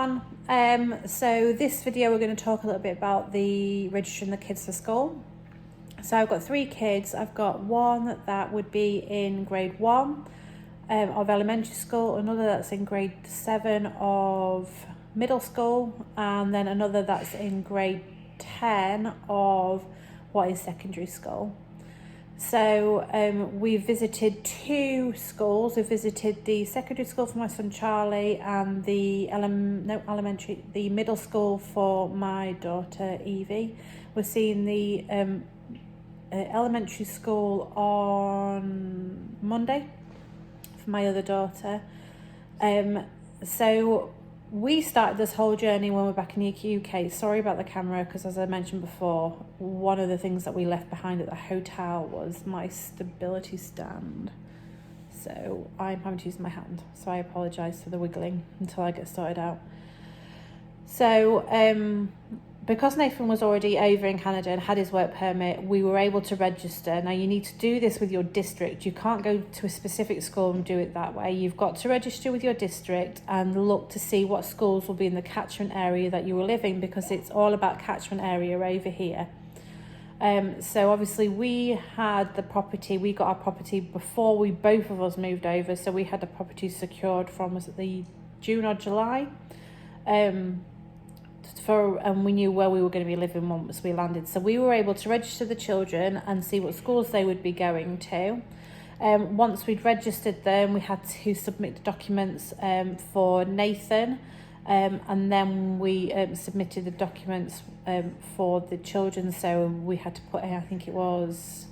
everyone. So this video we're going to talk a little bit about the registering the kids for school. So I've got 3 kids. I've got one that would be in grade 1 of elementary school, another that's in grade 7 of middle school, and then another that's in grade 10 of what is secondary school. So we visited 2 schools. We visited the secondary school for my son Charlie and the middle school for my daughter Evie. We're seeing the elementary school on Monday for my other daughter. So we started this whole journey when we're back in the UK. Sorry about the camera, because as I mentioned before, one of the things that we left behind at the hotel was my stability stand. So I'm having to use my hand. So I apologise for the wiggling until I get started out. So because Nathan was already over in Canada and had his work permit, we were able to register. Now you need to do this with your district. You can't go to a specific school and do it that way. You've got to register with your district and look to see what schools will be in the catchment area that you were living, because it's all about catchment area over here. So obviously we had the property, we got our property before both of us moved over. So we had the property secured from, was it the June or July? And we knew where we were going to be living once we landed. So we were able to register the children and see what schools they would be going to. Once we'd registered them, we had to submit the documents for Nathan, and then we submitted the documents for the children. So we had to put in, I think it was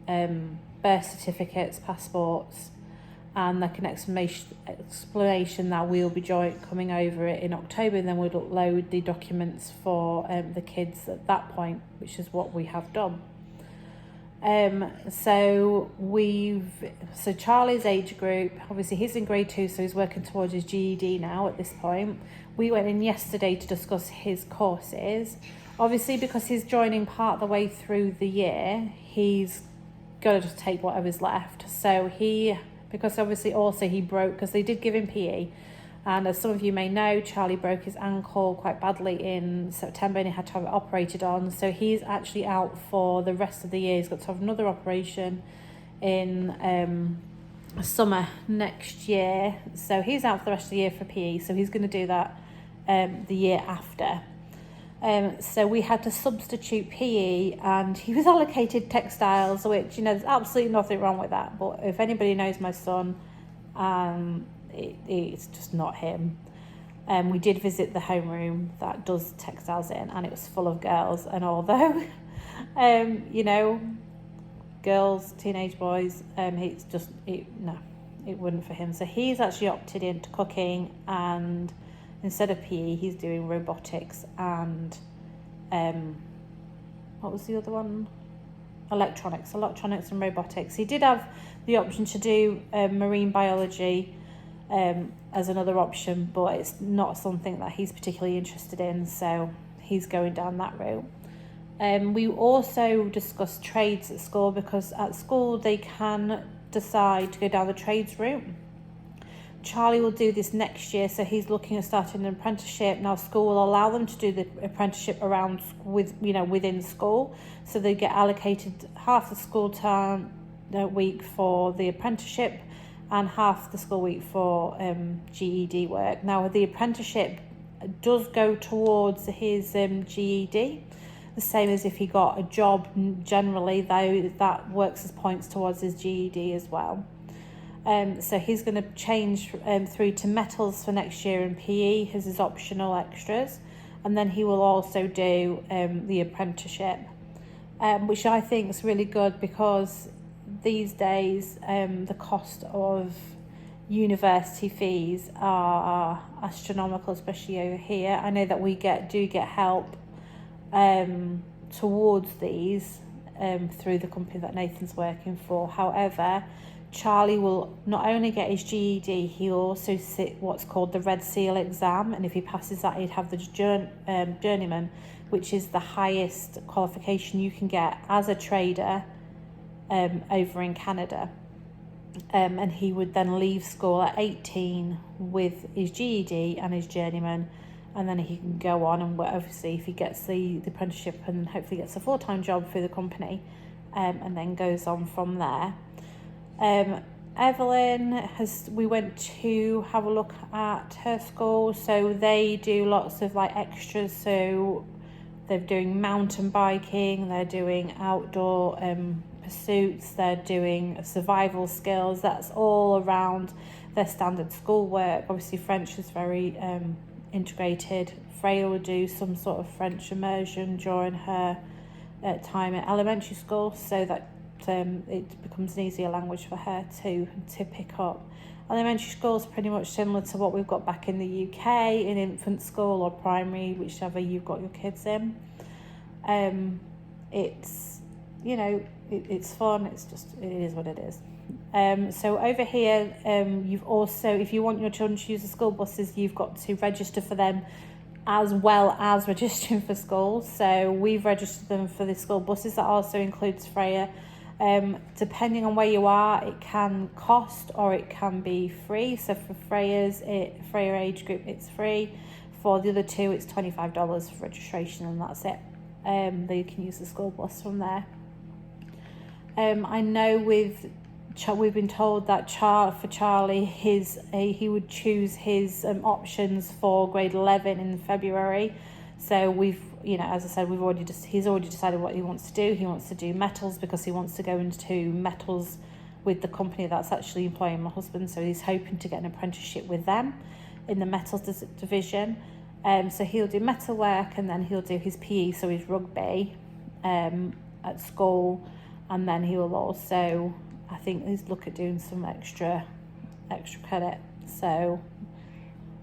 birth certificates, passports, and like an explanation that we'll be coming over it in October, and then we'll upload the documents for the kids at that point, which is what we have done. So Charlie's age group, obviously he's in grade 2, so he's working towards his GED now at this point. We went in yesterday to discuss his courses. Obviously, because he's joining part of the way through the year, he's got to just take whatever's left. So because obviously also he broke, because they did give him PE, and as some of you may know, Charlie broke his ankle quite badly in September and he had to have it operated on. So he's actually out for the rest of the year. He's got to have another operation in summer next year. So he's out for the rest of the year for PE. So he's going to do that the year after. So we had to substitute PE, and he was allocated textiles, which, there's absolutely nothing wrong with that. But if anybody knows my son, it's just not him. We did visit the homeroom that does textiles in, and it was full of girls. And although, girls, teenage boys, it wouldn't for him. So he's actually opted into cooking, and instead of PE, he's doing robotics and, what was the other one? Electronics and robotics. He did have the option to do marine biology as another option, but it's not something that he's particularly interested in, so he's going down that route. We also discussed trades at school, because at school they can decide to go down the trades route. Charlie will do this next year, so he's looking at starting an apprenticeship. Now school will allow them to do the apprenticeship within school, so they get allocated half the school term week for the apprenticeship and half the school week for GED work. Now the apprenticeship does go towards his GED, the same as if he got a job generally, though that works as points towards his GED as well. So he's going to change through to metals for next year, and PE as his optional extras, and then he will also do the apprenticeship, which I think is really good, because these days the cost of university fees are astronomical, especially over here. I know that we do get help towards these through the company that Nathan's working for. However, Charlie will not only get his GED, he'll also sit what's called the Red Seal exam, and if he passes that, he'd have the journeyman, which is the highest qualification you can get as a trader over in Canada. And he would then leave school at 18 with his GED and his journeyman, and then he can go on and obviously if he gets the apprenticeship and hopefully gets a full-time job through the company, and then goes on from there. Evelyn we went to have a look at her school. So they do lots of like extras, so they're doing mountain biking, they're doing outdoor pursuits, they're doing survival skills. That's all around their standard schoolwork. Obviously French is very integrated. Freya will do some sort of French immersion during her time at elementary school, so that it becomes an easier language for her to pick up. Elementary school is pretty much similar to what we've got back in the UK in infant school or primary, whichever you've got your kids in. It's, you know, it's fun. It's just, it is what it is. So over here, you've also, if you want your children to use the school buses, you've got to register for them as well as registering for school. So we've registered them for the school buses. That also includes Freya. Depending on where you are, it can cost or it can be free. So for Freya age group, it's free. For the other two, it's $25 for registration, and that's it. They can use the school bus from there. I know we've been told that for Charlie, he would choose his options for grade 11 in February. So we've, you know, as I said, he's already decided what he wants to do. He wants to do metals because he wants to go into metals with the company that's actually employing my husband. So he's hoping to get an apprenticeship with them in the metals division. So he'll do metal work, and then he'll do his PE, so his rugby at school, and then he will also, I think, he's look at doing some extra credit. So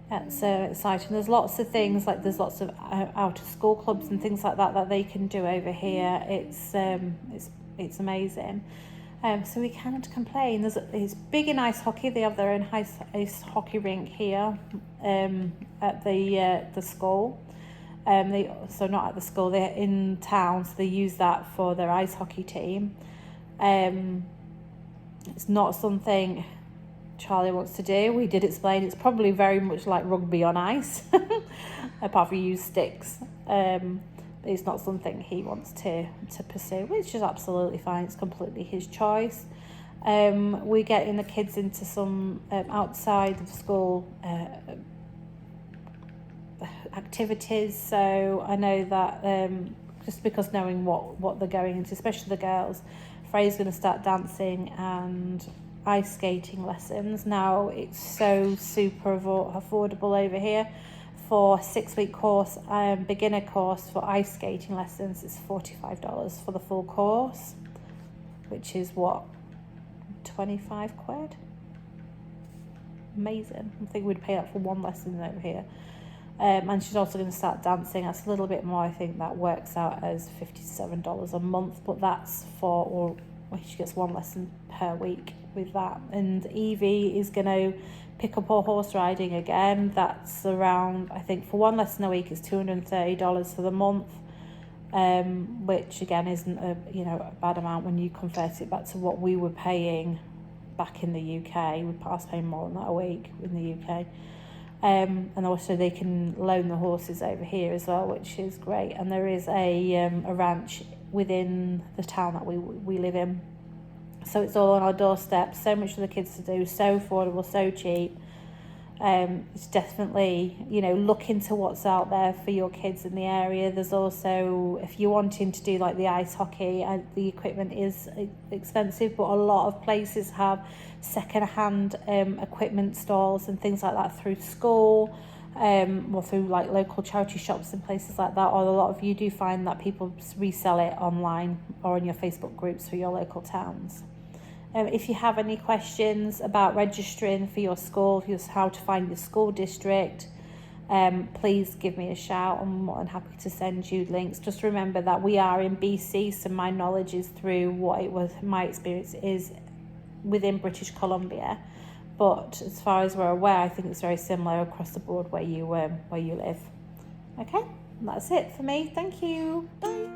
that's exciting. There's lots of things, like there's lots of out of school clubs and things like that they can do over here. It's amazing. So we can't complain. It's big in ice hockey. They have their own ice hockey rink here at the school. So not at the school, they're in town, so they use that for their ice hockey team. It's not something Charlie wants to do. We did explain it's probably very much like rugby on ice, apart from you use sticks. It's not something he wants to pursue, which is absolutely fine. It's completely his choice. We're getting the kids into some outside of school activities. So I know that just because knowing what they're going into, especially the girls, Freya's going to start dancing and ice skating lessons. Now it's so super affordable over here. For a 6-week course, beginner course for ice skating lessons, it's $45 for the full course, which is what, 25 quid? Amazing. I think we'd pay that for one lesson over here. And she's also going to start dancing. That's a little bit more. I think that works out as $57 a month, but that's she gets one lesson per week with that. And Evie is going to pick up her horse riding again. That's around, I think for one lesson a week is $230 for the month, which again isn't a bad amount when you convert it back to what we were paying back in the UK. We passed paying more than that a week in the UK. And also they can loan the horses over here as well, which is great. And there is a ranch within the town that we live in, so it's all on our doorstep. So much for the kids to do, so affordable, so cheap. It's definitely, look into what's out there for your kids in the area. There's also, if you're wanting to do like the ice hockey, the equipment is expensive, but a lot of places have second-hand equipment stalls and things like that through school, or through like local charity shops and places like that. Or a lot of you do find that people resell it online or in your Facebook groups for your local towns. If you have any questions about registering for your school, how to find your school district, please give me a shout. I'm more than happy to send you links. Just remember that we are in BC, so my knowledge is through my experience is within British Columbia. But as far as we're aware, I think it's very similar across the board where you live. Okay, that's it for me. Thank you. Bye.